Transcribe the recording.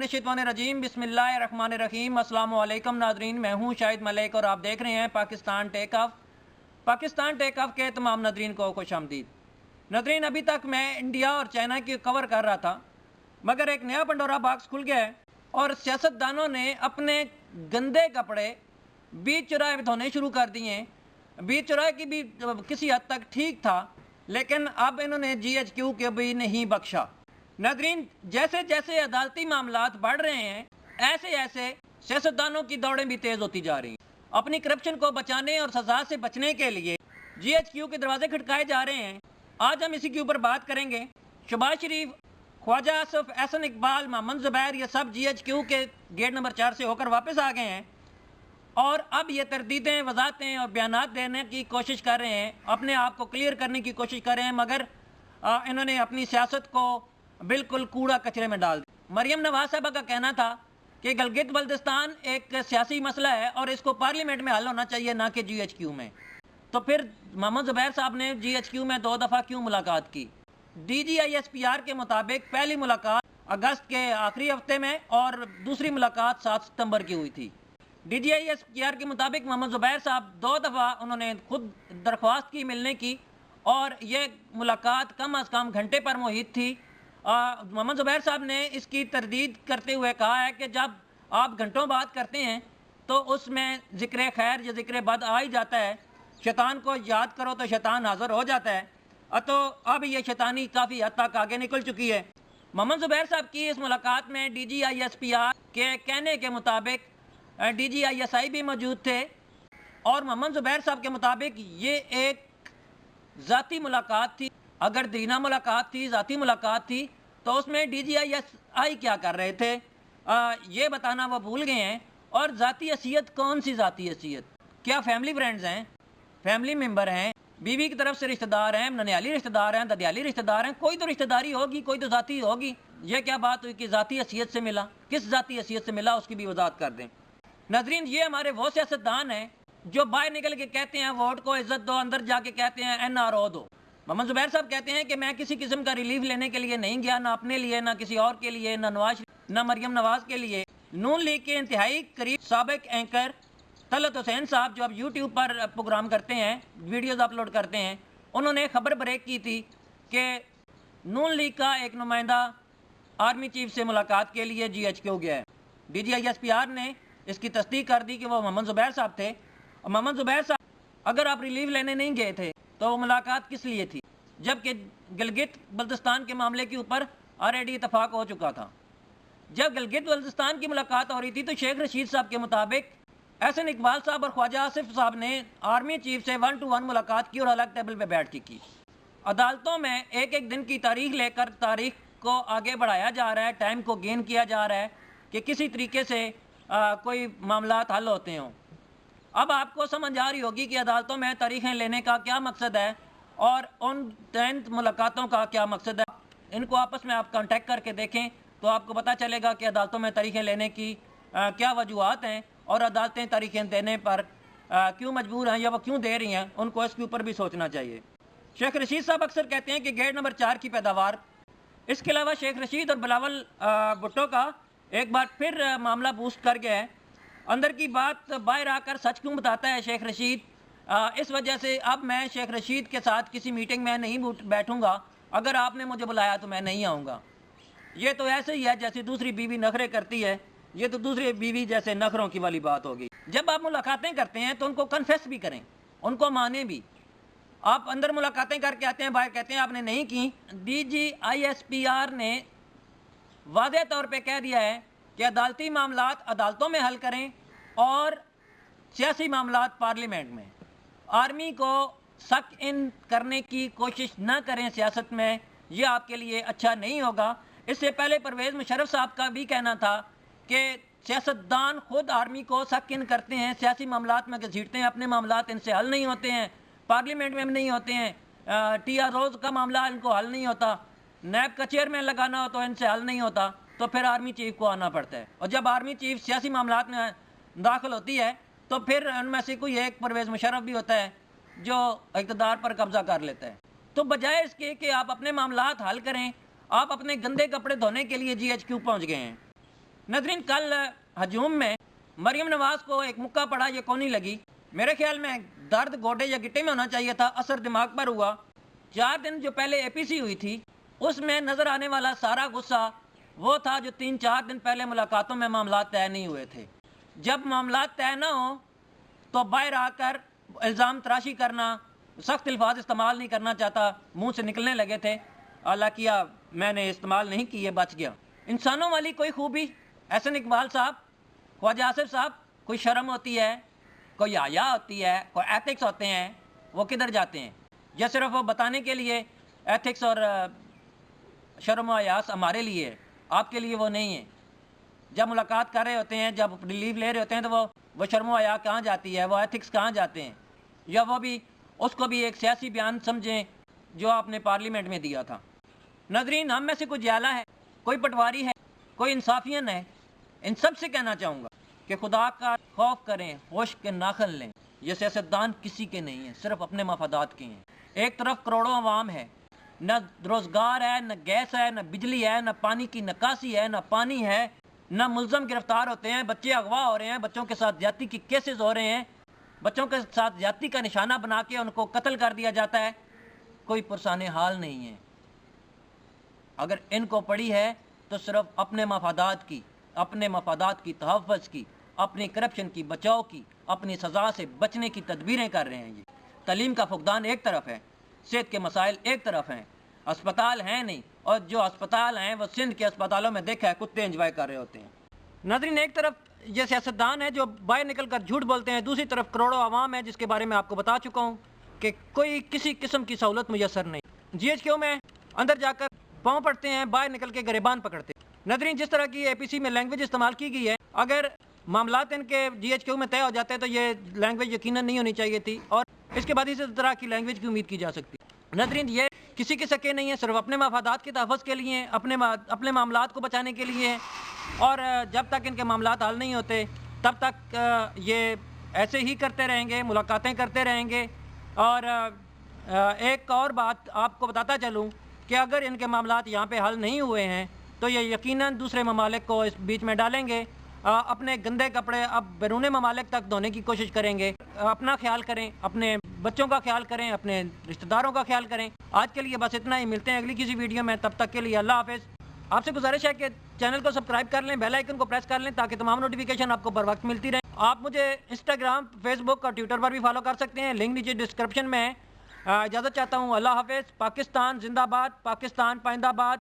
मिनश्शैतानिर्रजीम बिस्मिल्लाहिर्रहमानिर्रहीम। अस्सलामु अलैकुम नाज़रीन, मैं हूँ शाहिद मलिक और आप देख रहे हैं Pakistan take off. Pakistan take off के तमाम नाज़रीन को खुशामदीद। नाज़रीन, अभी तक मैं इंडिया और चाइना की कवर कर रहा था, मगर एक नया पंडोरा बॉक्स खुल गया है और सियासतदानों ने अपने गंदे कपड़े बीच चौराहे में धोने शुरू कर दिए हैं। बीच चौराहे की भी किसी हद तक ठीक था, लेकिन अब इन्होंने GHQ के भी नहीं बख्शा। नाज़रीन, जैसे जैसे अदालती मामलात बढ़ रहे हैं, ऐसे ऐसे सियासतदानों की दौड़ें भी तेज़ होती जा रही हैं। अपनी करप्शन को बचाने और सजा से बचने के लिए GHQ के दरवाजे खटकाए जा रहे हैं। आज हम इसी के ऊपर बात करेंगे। शहबाज शरीफ, ख्वाजा आसिफ, एहसन इकबाल, मोहम्मद ज़ुबैर, ये सब GHQ के गेट नंबर 4 से होकर वापस आ गए हैं और अब ये तरदीदें, वजाहतें और बयानात देने की कोशिश कर रहे हैं, अपने आप को क्लियर करने की कोशिश कर रहे हैं, मगर इन्होंने अपनी सियासत को बिल्कुल कूड़ा कचरे में डाल दिया। मरियम नवाज साहबा का कहना था कि गिलगित बल्तिस्तान एक सियासी मसला है और इसको पार्लियामेंट में हल होना चाहिए, ना कि GHQ में। तो फिर मोहम्मद ज़ुबैर साहब ने GHQ में 2 दफ़ा क्यों मुलाकात की? DGISPR के मुताबिक पहली मुलाकात अगस्त के आखिरी हफ्ते में और दूसरी मुलाकात 7 सितंबर की हुई थी। DGISPR के मुताबिक मोहम्मद ज़ुबैर साहब 2 दफ़ा उन्होंने खुद दरख्वास्त की मिलने की और ये मुलाकात कम अज़ कम घंटे पर मुहित थी। मोहम्मद ज़ुबैर साहब ने इसकी तरदीद करते हुए कहा है कि जब आप घंटों बात करते हैं तो उसमें ज़िक्र खैर या ज़िक्र बद आ ही जाता है। शैतान को याद करो तो शैतान हाज़िर हो जाता है। तो अब ये शैतानी काफ़ी हद तक आगे निकल चुकी है। मोहम्मद ज़ुबैर साहब की इस मुलाकात में DGISPR के कहने के मुताबिक DGISI भी मौजूद थे और मोहम्मद ज़ुबैर साहब के मुताबिक ये एक ज़ाती मुलाकात थी। अगर दीना मुलाकात थी, ज़ाती मुलाकात थी, तो उसमें DGISI क्या कर रहे थे ये बताना वो भूल गए हैं। और ज़ाती हैसियत, कौन सी ज़ाती हैसियत? क्या फैमिली फ्रेंड्स हैं, फैमिली मेम्बर हैं, बीवी की तरफ से रिश्तेदार हैं, ननियाली रिश्तेदार हैं, ददियाली रिश्तेदार हैं? कोई तो रिश्तेदारी होगी, कोई तो ज़ाती होगी। ये क्या बात हुई कि ज़ाती हैसियत से मिला? किस ज़ाती हैसियत से मिला, उसकी भी वजाहत कर दें। नाज़रीन, ये हमारे वो सियासतदान हैं जो बाहर निकल के कहते हैं वोट को इज्जत दो, अंदर जाके कहते हैं NRO दो। मोहम्मद ज़ुबैर साहब कहते हैं कि मैं किसी किस्म का रिलीफ लेने के लिए नहीं गया, ना अपने लिए, ना किसी और के लिए, ना मरियम नवाज़ के लिए। नून लीग के इंतहाई करीब साबिक एंकर तलत हुसैन साहब, जो अब YouTube पर प्रोग्राम करते हैं, वीडियोज़ अपलोड करते हैं, उन्होंने खबर ब्रेक की थी कि नून लीग का एक नुमाइंदा आर्मी चीफ से मुलाकात के लिए GHQ गया है। DGISPR ने इसकी तस्दीक कर दी कि वो मोहम्मद ज़ुबैर साहब थे। और मोहम्मद ज़ुबैर साहब, अगर आप रिलीफ लेने नहीं गए थे तो वो मुलाकात किस लिए थी, जबकि गिलगित बल्तिस्तान के मामले के ऊपर ऑलरेडी इतफाक़ हो चुका था। जब गिलगित बल्तिस्तान की मुलाकात हो रही थी तो शेख रशीद साहब के मुताबिक एहसन इकबाल साहब और ख्वाजा आसिफ साहब ने आर्मी चीफ से 1-to-1 मुलाकात की और अलग टेबल पर बैठ के की। अदालतों में एक एक दिन की तारीख लेकर तारीख को आगे बढ़ाया जा रहा है, टाइम को गेन किया जा रहा है कि किसी तरीके से कोई मामलात हल होते हों। अब आपको समझ आ रही होगी कि अदालतों में तारीखें लेने का क्या मकसद है और उन 10 मुलाकातों का क्या मकसद है। इनको आपस में आप कांटेक्ट करके देखें तो आपको पता चलेगा कि अदालतों में तारीखें लेने की क्या वजूहत हैं और अदालतें तारीखें देने पर क्यों मजबूर हैं या वो क्यों दे रही हैं। उनको इसके ऊपर भी सोचना चाहिए। शेख रशीद साहब अक्सर कहते हैं कि गेट नंबर 4 की पैदावार। इसके अलावा शेख रशीद और बिलावल भुट्टो का एक बार फिर मामला बूस्ट कर गया है। अंदर की बात बाहर आकर सच क्यों बताता है शेख रशीद? इस वजह से अब मैं शेख रशीद के साथ किसी मीटिंग में नहीं बैठूंगा। अगर आपने मुझे बुलाया तो मैं नहीं आऊँगा। ये तो ऐसे ही है जैसे दूसरी बीवी नखरे करती है, ये तो दूसरी बीवी जैसे नखरों की वाली बात होगी। जब आप मुलाकातें करते हैं तो उनको कन्फेस भी करें, उनको माने भी। आप अंदर मुलाकातें करके आते हैं, बाहर कहते हैं आपने नहीं की। DGISPR ने वाज़ेह तौर पे कह दिया है कि अदालती मामलात अदालतों में हल करें और सियासी मामलात पार्लियामेंट में। आर्मी को सक इन करने की कोशिश न करें सियासत में, ये आपके लिए अच्छा नहीं होगा। इससे पहले परवेज़ मुशर्रफ साहब का भी कहना था कि सियासतदान खुद आर्मी को सक इन करते हैं, सियासी मामलात में घसीटते हैं, अपने मामलात इनसे हल नहीं होते हैं, पार्लियामेंट में भी नहीं होते हैं, TROs का मामला इनको हल नहीं होता, नैब का चेयरमैन लगाना हो तो इनसे हल नहीं होता, तो फिर आर्मी चीफ को आना पड़ता है। और जब आर्मी चीफ सियासी मामलात में दाखिल होती है तो फिर उनमें से कोई एक परवेज़ मुशर्रफ भी होता है जो इक़्तिदार पर कब्ज़ा कर लेता है। तो बजाय इसके कि आप अपने मामलात हल करें, आप अपने गंदे कपड़े धोने के लिए GHQ पहुंच गए हैं। ناظرین کل ہجوم میں مریم نواز کو ایک مکہ پڑا، یہ کونی لگی؟ میرے خیال میں درد گوڈے یا گٹے میں ہونا چاہیے تھا، اثر دماغ پر ہوا۔ 4 دن جو پہلے APC ہوئی تھی اس میں نظر آنے والا سارا غصہ وہ تھا جو 3-4 دن پہلے ملاقاتوں میں معاملات طے نہیں ہوئے تھے۔ جب معاملات طے نہ ہوں تو باہر آ کر الزام تراشی کرنا، سخت الفاظ استعمال نہیں کرنا چاہتا، منہ سے نکلنے لگے تھے۔ حالانکہ میں نے استعمال نہیں کیے، بچ گیا۔ انسانوں والی کوئی خوبی، احسن اقبال صاحب، خواجہ آصف صاحب، کوئی شرم ہوتی ہے، کوئی حیا ہوتی ہے، کوئی ایتھکس ہوتے ہیں، وہ کدھر جاتے ہیں؟ یا صرف وہ بتانے کے لیے ایتھکس اور شرم و حیاس ہمارے لیے ہے، آپ کے لیے وہ نہیں ہے۔ جب ملاقات کر رہے ہوتے ہیں، جب ریلیو لے رہے ہوتے ہیں، تو وہ شرم و حیا کہاں جاتی ہے، وہ ایتھکس کہاں جاتے ہیں؟ یا وہ بھی اس کو بھی ایک سیاسی بیان سمجھیں جو آپ نے پارلیمنٹ میں دیا تھا۔ ناظرین، ہم میں سے کوئی جیالہ ہے، کوئی پٹواری ہے، کوئی انصافین ہے، ان سب سے کہنا چاہوں گا کہ خدا کا خوف کریں، ہوش کے ناخن لیں۔ یہ سیاستدان کسی کے نہیں ہیں، صرف اپنے مفادات کے ہیں۔ ایک طرف کروڑوں عوام ہے، نہ روزگار ہے، نہ گیس ہے، نہ بجلی ہے، نہ پانی کی نکاسی ہے، نہ پانی ہے، نہ ملزم گرفتار ہوتے ہیں، بچے اغوا ہو رہے ہیں، بچوں کے ساتھ زیادتی کی کیسز ہو رہے ہیں، بچوں کے ساتھ زیادتی کا نشانہ بنا کے ان کو قتل کر دیا جاتا ہے، کوئی پرسان حال نہیں ہے۔ اگر ان کو پڑی ہے تو صرف اپنے مفادات کی تحفظ کی، اپنی کرپشن کی بچاؤ کی، اپنی سزا سے بچنے کی تدبیریں کر رہے ہیں۔ یہ تعلیم کا فقدان ایک طرف ہے، صحت کے مسائل ایک طرف ہیں، اسپتال ہیں نہیں، اور جو اسپتال ہیں وہ سندھ کے اسپتالوں میں دیکھا ہے کتے انجوائے کر رہے ہوتے ہیں۔ ناظرین، ایک طرف یہ سیاستدان ہیں جو باہر نکل کر جھوٹ بولتے ہیں، دوسری طرف کروڑوں عوام ہے جس کے بارے میں آپ کو بتا چکا ہوں کہ کوئی کسی قسم کی سہولت میسر نہیں۔ GHQ میں اندر جا کر پاؤں پڑتے ہیں، باہر نکل کے گریبان پکڑتے ہیں۔ ناظرین، جس طرح کی APC میں لینگویج استعمال کی گئی ہے، اگر معاملات ان کے GHQ میں طے ہو جاتے تو یہ لینگویج یقیناً نہیں ہونی چاہیے تھی، اور اس کے بعد اسی طرح کی لینگویج کی امید کی جا سکتی۔ ناظرین، یہ کسی کے سکے نہیں ہے، صرف اپنے مفادات کے تحفظ کے لیے، اپنے معاملات کو بچانے کے لیے، اور جب تک ان کے معاملات حل نہیں ہوتے تب تک یہ ایسے ہی کرتے رہیں گے، ملاقاتیں کرتے رہیں گے۔ اور ایک اور بات آپ کو بتاتا چلوں کہ اگر ان کے معاملات یہاں پہ حل نہیں ہوئے ہیں تو یہ یقیناً دوسرے ممالک کو اس بیچ میں ڈالیں گے، اپنے گندے کپڑے اب بیرون ممالک تک دھونے کی کوشش کریں گے۔ اپنا خیال کریں، اپنے بچوں کا خیال کریں، اپنے رشتہ داروں کا خیال کریں۔ آج کے لیے بس اتنا ہی، ملتے ہیں اگلی کسی ویڈیو میں، تب تک کے لیے اللہ حافظ۔ آپ سے گزارش ہے کہ چینل کو سبسکرائب کر لیں، بیل آئیکن کو پریس کر لیں تاکہ تمام نوٹیفیکیشن آپ کو بر وقت ملتی رہیں۔ آپ مجھے انسٹاگرام، فیس بک اور ٹویٹر پر بھی فالو کر سکتے ہیں، لنک نیچے ڈسکرپشن میں ہے۔ اجازت چاہتا ہوں، اللہ حافظ۔ پاکستان زندہ باد، پاکستان پائندہ باد۔